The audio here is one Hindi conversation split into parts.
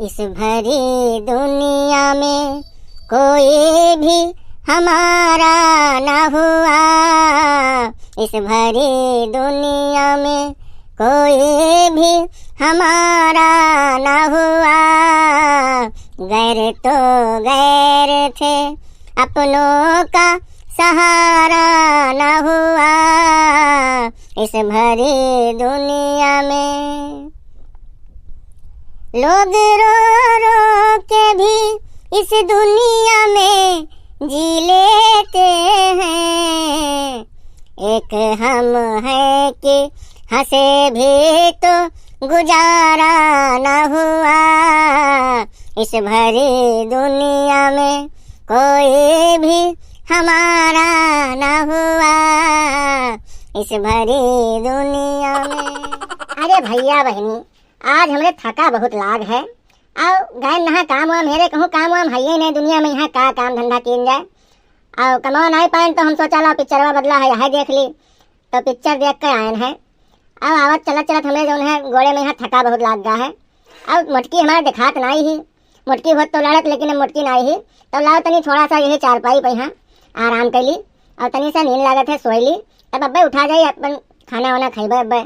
इस भरी दुनिया में कोई भी हमारा न हुआ, इस भरी दुनिया में कोई भी हमारा न हुआ। गैर तो गैर थे, अपनों का सहारा न हुआ, इस भरी दुनिया में। लोग रो रो के भी इस दुनिया में जी लेते हैं, एक हम है कि हंसे भी तो गुजारा न हुआ, इस भरी दुनिया में कोई भी हमारा न हुआ, इस भरी दुनिया में। अरे भैया बहनी, आज हमरे थका बहुत लाग है, और गए नहा काम वाम हेरे कहूँ काम वाम है नहीं दुनिया में, यहाँ का काम धंधा किन जाए। और कमाओ नहीं पाए तो हम सोचा लो पिक्चरवा बदला है यह देख ली, तो पिक्चर देख कर आयन है। अब आवत चलत चलत हमरे जो है गोड़े में यहाँ थका बहुत लाग गया है। अब मोटकी हमारा दिखात नहीं ही, मोटकी होत तो लड़त लेकिन मोटकी नहीं ही, तो लाओ तनी थोड़ा सा यही चारपाई पे यहाँ आराम कर ली, और तनी सा नींद लागत है सोई ली। तब अब्बे उठा जाइए अपन खाना वाना खाइबे अब्बे।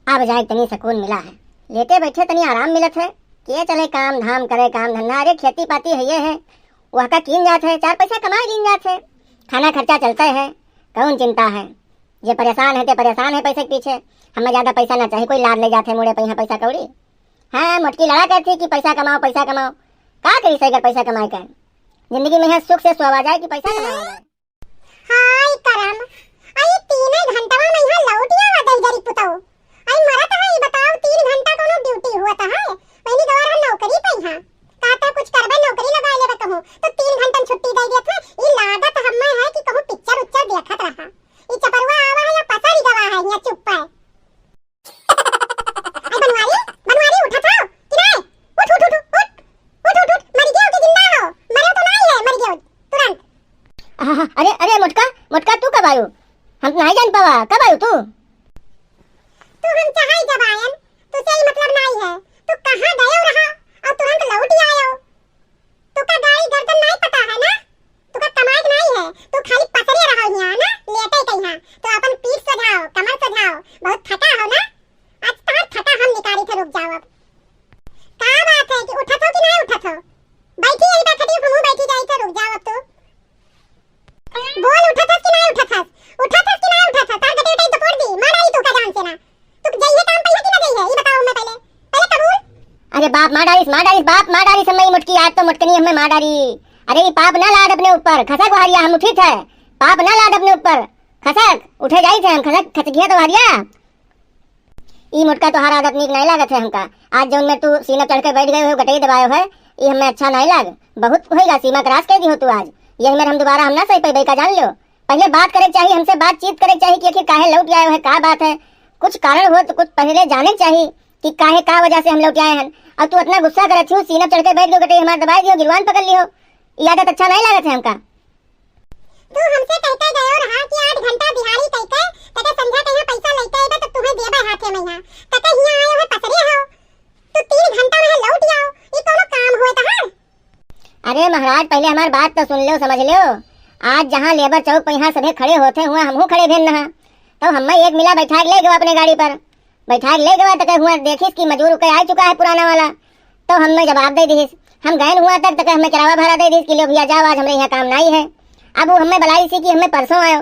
अब जाए तनी सुकून मिला है, लेटे बैठे तनी आराम मिलत है। के चले काम धाम करे काम धंधा, अरे खेती पाती है ये है वह का कीन जात है, चार पैसा कमाए लीन जात है, खाना खर्चा चलता है, कौन चिंता है। ये परेशान है ते परेशान है पैसे के पीछे, हमें ज्यादा पैसा ना चाहिए, कोई लाद ले जाते मुड़े पे पैसा कौड़ी। हाँ मोटकी लड़ा करती कि पैसा कमाओ का करी सही पैसा कमाए कर जिंदगी में है सुख से सोवा जाए कि पैसा कमाया जाए। हाय करम, आई 3 घंटा में यहाँ लौट आवा दई जरी पुताओ। आई मरत है, बताओ 3 घंटा कोनो ड्यूटी हुआ था है, वही गवार हम नौकरी पे हां काता कुछ करबे नौकरी लगा लेबे कहूं तो 3 घंटा छुट्टी दे देत है। ई लागत हम्मे है कि कहूं पिक्चर उच्चर देखत रहा, ई चपरवा आवा है या पसारी गवा है या चुप है। आई बनवारी उठा था कि नहीं, उठ उठ उठ उठ उठ उठ, मर गयो कि जिंदा हो, मरे तो नहीं है, मर गयो तुरंत। अरे अरे मोटका तू कब आयो, हम नहीं जान पावा कब आयो तू हम चाहे जब आयन तुझे ही मतलब नहीं है, तू कहां गयो रहा और तुरंत लौट आयो। तू का गाड़ी गर्दन नहीं पता है ना, तू का कमाई नहीं है, तू खाली पसरे रहो यहां ना, लेटे कहीं तो अपन पीठ सजाओ कमर सजाओ, बहुत थका हो ना, आज तार थका हम निकाली थे, रुक जाओ अब। का बात है कि उठत हो कि नहीं उठत हो, बैठी यही बैठी हम बैठी जाई थे, रुक जाओ अब तू बोल उठत हो कि नहीं उठत हो, उठत हो कि नहीं उठत हो, तार गटे तो फोड़ दी मार आई तू का जान से ना, तू जाइए काम पे कि ना जाइए ये बताओ, मैं पहले कबूल। अरे बाप मार डालिस बाप मार डालिस हमें मुटकी, आज तो मुटकनी हमें मार डाली। अरे ये पाप ना लाद अपने ऊपर, खसक वारिया हम उठी थे, पाप ना लाद अपने ऊपर, खसक उठे जाई थे हम, खसक खसकिया तो वारिया। ई मुटका तो हर आदत नीक नहीं लागत है हमका, आज जौन में तू सीना चढ़ के बैठ गए हो गटई दबायो है, ये हमें अच्छा नहीं लाग, बहुत होएगा सीमा क्रॉस कर दी हो तू आज, यही में हम दोबारा हम ना सही पे का जान लो। पहले बात करे चाहिए, हमसे बातचीत करे चाहिए कि आखिर काहे लौट आए है, का बात है, कुछ कारण हो तो कुछ पहले जाने चाहिए कि काहे का वजह से हम लौट आए हैं। और तू इतना गुस्सा करत हो, सीना चढ़ के बैठ गयो गटे हमार दबाई दियो, गिरवान पकड़ लियो, ये आदत अच्छा नहीं लागत है हमका। तू हमसे कहते गयो रहा कि 8 घंटा दिहाड़ी कहते तके संध्या कहिया पैसा लेते आइबे तो तुम्हें देबे हाथे में यहां तके हिया आयो है पसरे हो, तू 3 घंटा में लौट आओ, ई कोनो काम होए तहार। अरे महाराज पहले हमारी बात तो सुन लो समझ लो, आज जहाँ लेबर चौक पे यहाँ सभी खड़े होते हुआ हमहू खड़े भेन रहा, तो हमें एक मिला बैठा ले गया अपने गाड़ी पर, बैठा ले गया तक हुआ देखिस कि मजदूर के आ चुका है पुराना वाला, तो हमें जवाब दे दीस, हम गए हुआ तक हमें किराया भाड़ा दे दीस कि लो भैया जाओ आज हमारे यहाँ काम नहीं है। अब वो हमें बुलाई सी कि हमें परसों आयो,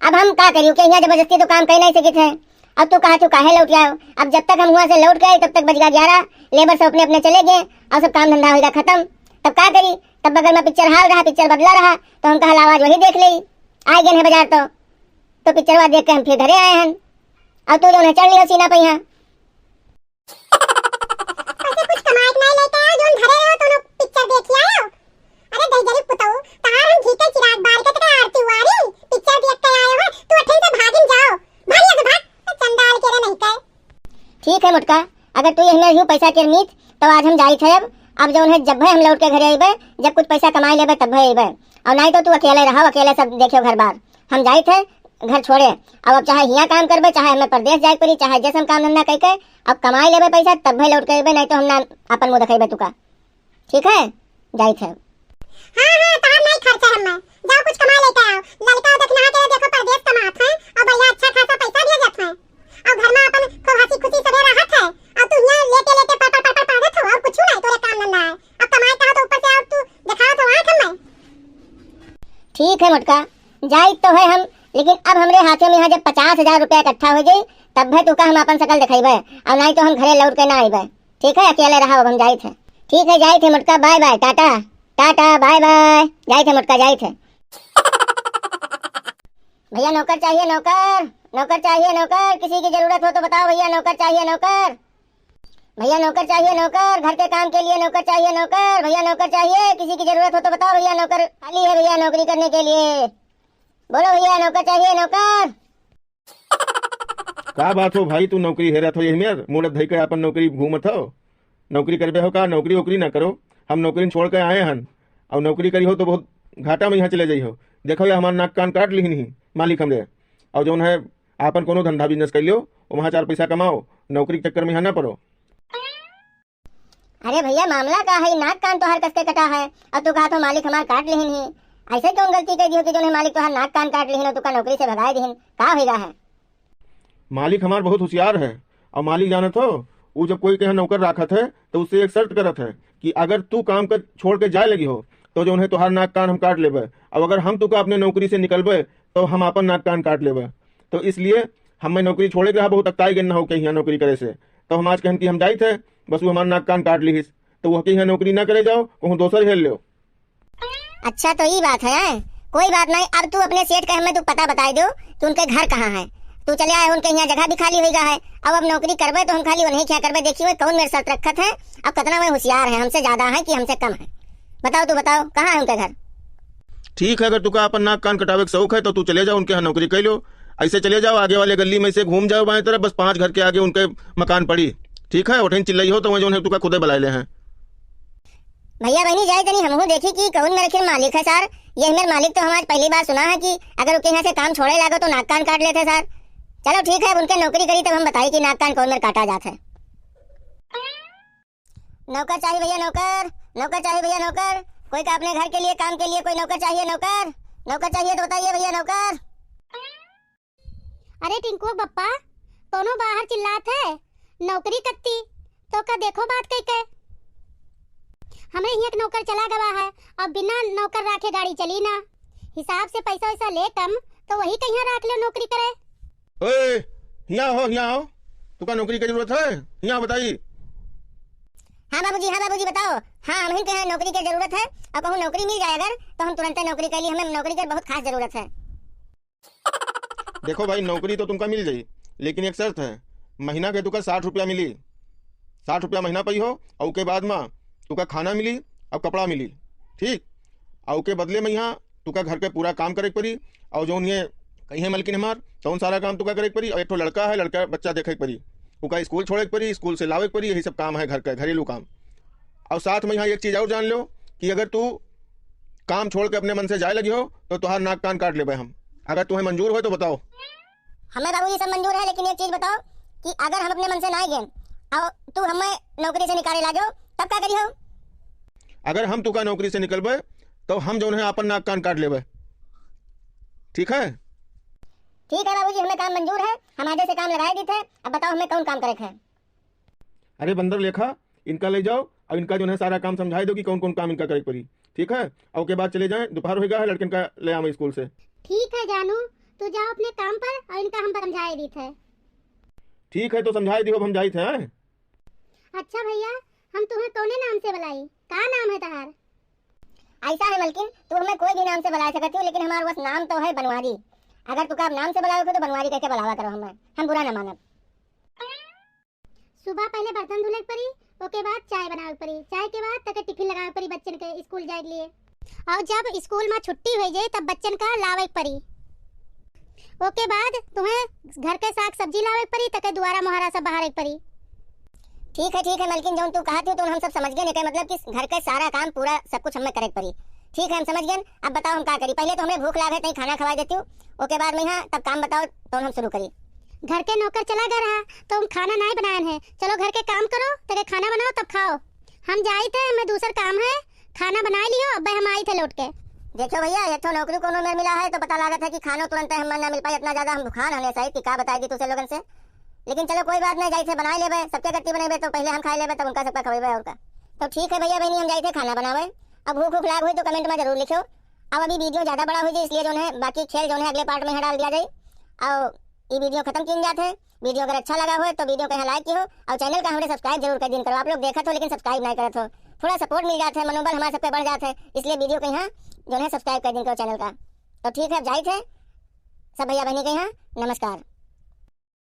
अब हम क्या करियो कि यहाँ जबरदस्ती तो काम कर नहीं सके थे, अब तू कहा काहे लौट आयो। अब जब तक हम वहाँ से लौट गए तब तक बज गया 11, लेबर सब अपने अपने चले गए और सब काम धंधा होगा खत्म, तब क्या करी, तब बगल में पिक्चर हाल रहा, पिक्चर बदला रहा, तो हम कहा आवाज वही देख ली, आ गए हैं बाजार तो पिक्चरवा देख के हम फिर घरे आए हैं, और तू जो चढ़ लियो सीना पे यहाँ कुछ कमाई नहीं लेके आयो जोन घरे रहो तो पिक्चर देख आयो। अरे दई जरी पुताओ तार हम ठीक है चिराग बार के तक आरती वारी पिक्चर देख के आयो है, तू अठन से भागिन जाओ, भागिया से भाग चंडाल के रे नहीं कहे। ठीक है मुटका, अगर तू यही में पैसा के नीत तो आज हम जाई थे, अब जो है जब हम लौट के घरे आइबे, जब कुछ पैसा कमाई लेबे तब आइबे, और नहीं तो तू अकेले रहो, अकेले सब देखियो घर बार, हम जाई थे घर छोड़े। अब चाहे यहाँ काम करबे, चाहे हमें प्रदेश जाए पड़ी, चाहे जैसे हम काम धंधा कह के अब कमाई लेबे पैसा तब भी लौट के अबे, नहीं तो हम ना अपन मुंह देखेबे तुका। ठीक है, जाई थे। हाँ हाँ, तार नहीं खर्चा हमें, जाओ कुछ कमा लेके आओ। लड़का देखना के देखो परदेश कमात है और बढ़िया अच्छा खासा पैसा भेजत है और घर में अपन खूब हंसी खुशी सबे रहत है और तू यहाँ लेटे लेटे पर पागत हो और कुछ नहीं तोरे काम धंधा है। अब कमाई कहा तो ऊपर से और तू दिखाओ तो आंख हमें। ठीक है मोटका, जाई तो है हम, लेकिन अब हमरे हाथों में यहाँ जब 50,000 रुपया इकट्ठा हो जाये तब भी तुका हम अपन शकल दिखेबे और नहीं तो हम घरे लौट के ना आइबे। ठीक है, अकेले रहा अब हम जाई थे। ठीक है, जाई थे मोटका, bye bye, tata tata bye bye, जाई थे मोटका, जाई थे। भैया नौकर चाहिए, नौकर नौकर चाहिए, नौकर, किसी की जरूरत हो तो बताओ भैया, नौकर चाहिए, नौकर भैया, नौकर चाहिए, नौकर, घर के काम के लिए नौकर चाहिए, नौकर भैया, नौकर चाहिए, किसी की जरूरत हो तो बताओ भैया, नौकर खाली है भैया नौकरी करने के लिए, बोलो भैया नौकर चाहिए, नौकर। का बात हो भाई, तू नौकरी हेरत हो यही मेर मोड़ धई के अपन नौकरी घूमत हो। नौकरी करबे हो का, नौकरी वोकरी ना करो। हम नौकरी छोड़ के आए हन और नौकरी करी हो तो बहुत घाटा में यहाँ चले जाइ हो। देखो या हमारा नाक कान काट ली नहीं मालिक हमरे, और जौन है आपन कोनो धंधा बिजनेस कर लियो, वहाँ 4 पैसा कमाओ, नौकरी के चक्कर में यहाँ ना पड़ो। अरे भैया मामला का है, नाक कान तो हर कस के कटा है और तू कहा तो मालिक हमार काट लिहिन ही। ऐसे क्यों गलती कर दी हो कि जो मालिक तो हर नाक कान काट लिहिन और तुका नौकरी से भगाए दिहिन, का होगा है? मालिक हमार बहुत होशियार है और मालिक जानत हो, वो जब कोई के यहाँ नौकर राखत है तो उससे एक शर्त करत है कि अगर तू काम कर छोड़ के जाए लगी हो तो जो है तुहार नाक कान हम काट लेबे, और अगर हम तुका अपने नौकरी से निकलबे तो हम अपन नाक कान काट लेबे। तो इसलिए हमें नौकरी छोड़े के रहा बहुत अक्ताई गन हो के यहाँ नौकरी करे से, तो हम आज कहन कि हम जाई थे, बस वो हमारा नाक कान काट ली, तो वो यहाँ नौकरी ना करे जाओ, कहूँ दोसर हेल लो। अच्छा तो ये बात है, कोई बात नहीं। अब तू अपने सेठ का हमें तू पता बताई दो कि उनके घर कहाँ है। तू चले आए, उनके यहाँ जगह भी खाली हो गया है। अब नौकरी करबे तो हम खाली उन्हें क्या करबे, देखिए कौन मेरे साथ रखत है, अब कितना मैं होशियार है, हमसे ज्यादा है कि हमसे कम है। बताओ, तू बताओ कहाँ है उनके घर? ठीक है, अगर तुका अपन नाक कान कटावे के शौक है तो तू चले जाओ उनके यहाँ नौकरी कर लो। ऐसे चले जाओ आगे वाले गली में से घूम जाओ बाएं तरफ, बस 5 घर के आगे उनके मकान पड़ी। ठीक है, उठन चिल्लाई हो तो वह जो है तुका खुदे बुला ले हैं। भैया बहनी जाए तनी हमहू देखी कि कौन मेरे मालिक है सर। ये मेरे मालिक तो हमारे पहली बार सुना है कि अगर उनके यहाँ से काम छोड़े लागो तो नाक कान काट लेते सर। चलो ठीक है, अब उनके नौकरी करी तब हम बताई कि नाक कान कौन मेरे काटा जाता है। नौकर चाहिए भैया, नौकर नौकर चाहिए भैया, नौकर, कोई का अपने घर के लिए काम के लिए कोई नौकर चाहिए, नौकर नौकर चाहिए तो बताइए भैया, नौकर। अरे टिंकू बप्पा, दोनों बाहर चिल्लात है, नौकरी करती तो का देखो बात कह के। हमें यहाँ एक नौकर चला गवा है और बिना नौकर राखे गाड़ी चली ना, हिसाब से पैसा वैसा ले कम तो वही कहीं राख ले नौकरी करे। ओए यहाँ हो, तुका नौकरी की जरूरत है, यहाँ बताइए। हाँ बाबूजी बताओ। हाँ हमें के यहाँ नौकरी की जरूरत है और कहूँ नौकरी मिल जाए अगर तो हम तुरंत नौकरी कर ली, हमें नौकरी की बहुत खास जरूरत है। देखो भाई, नौकरी तो तुमका मिल जाई, लेकिन एक शर्त है, महीना के तुका 60 रुपया मिली, 60 रुपया महीना पई हो, और उसके बाद में तुका खाना मिली और कपड़ा मिली। ठीक, और उसके बदले में यहाँ तुका घर के पूरा काम करे पड़ी, और जो ये कहीं है मलकिन हमार तो सारा काम तुका करे पड़ी, और एक तो लड़का है, लड़का बच्चा देखे पड़ी, उका स्कूल छोड़े पड़ी, स्कूल से लावे पड़ी, यही सब काम है घर का घरेलू काम। और साथ में यहाँ एक चीज़ और जान लो कि अगर तू काम छोड़ के अपने मन से जाए लगी हो तो तुहार नाक कान काट लेबे हम। अगर तुम्हें मंजूर हो तो बताओ। हमें बाबूजी सब मंजूर है, लेकिन एक चीज बताओ कि अगर हम अपने मन से ना गए और तू हमें नौकरी से निकाले लागो तब क्या करी हो? अगर हम तुका नौकरी से निकलबे तो हम जो है अपन नाक कान काट लेबे। ठीक है? ठीक है बाबूजी, हमें काम मंजूर है, हम आगे से काम लगाए दी थे। अब बताओ हमें कौन काम करे है? अरे बंदर लेखा, इनका ले जाओ और इनका जो है सारा काम समझाई दो कि कौन कौन काम इनका करे पड़ी। ठीक है, और उसके बाद चले जाएं, दोपहर हो गया है, लड़कन का ले आवे स्कूल से। ठीक है जानू, तू जाओ अपने काम पर और इनका हम समझाए दी थे। ठीक है, तो समझाई दियो, हम जाई थे। हैं? अच्छा भैया, हम तुम्हें कौने नाम से बुलाई? का नाम है तहार? ऐसा है मलकिन, तू हमें कोई भी नाम से बुला सकती हो, लेकिन हमारा बस नाम तो है बनवारी। अगर तू का नाम से बुलाओगे तो बनवारी कहके बुलावा करो, हम बुरा ना मानब। सुबह पहले बर्तन धुले पड़ी, ओके बाद चाय बनावे पड़ी, चाय के बाद तक टिफिन लगावे पड़ी बच्चन के स्कूल जाए के लिए, और जब स्कूल में छुट्टी हो जाए तब बच्चन का लावे पड़ी। ओके बाद तुम्हें घर के साग सब्जी लावे पड़ी, तक दोबारा मोहरा सब बाहर पड़ी। ठीक है मलकिन, जो तू कहती हो तो हम सब समझ गए, नहीं मतलब कि घर के सारा काम पूरा सब कुछ हमें करे पड़ी। ठीक है हम समझ गए। अब बताओ हम क्या करी? पहले तो हमें भूख लागे तई खाना खवा देती हूँ, ओके बाद में यहाँ तब काम बताओ तो हम शुरू करी। घर के नौकर चला गया रहा तो हम खाना नहीं बनाए हैं, चलो घर के काम करो तके खाना बनाओ तब खाओ। हम जाए थे, मैं दूसर काम है, खाना बना लियो, अब हम आई थे लौट के। देखो भैया ये तो नौकरी कोनो में मिला है तो पता लागत है कि खाना तुरंत हम ना मिल पाए, इतना ज्यादा हम भुखान होने सही कि क्या बताई दी तुझे लोगन से। लेकिन चलो कोई बात नहीं, जाई थे बना लेबे, सबके गट्टी बनेबे तो पहले हम खा लेबे तब उनका सबका खवेबे और का। तो ठीक है भैया बहनी हम जाई थे खाना बनावे। अब भूख लाग हुई तो कमेंट में जरूर लिखो। अब अभी वीडियो ज्यादा बड़ा हो जाए इसलिए जो है बाकी खेल जो है अगले पार्ट में डाल दिया जाए और ये वीडियो खत्म की जाते है। वीडियो अगर अच्छा लगा हो तो वीडियो को लाइक हो और चैनल का हमारे सब्सक्राइब जरूर कर दिन करो। आप लोग देखा हो लेकिन सब्सक्राइब नहीं करत हो, थोड़ा सपोर्ट मिल जाता है, मनोबल हमारे सबके बढ़ जाता है, इसलिए वीडियो को यहाँ जो है सब्सक्राइब कर दिन करो चैनल का। तो ठीक है जाए थे सब भैया बहनी के यहाँ नमस्कार।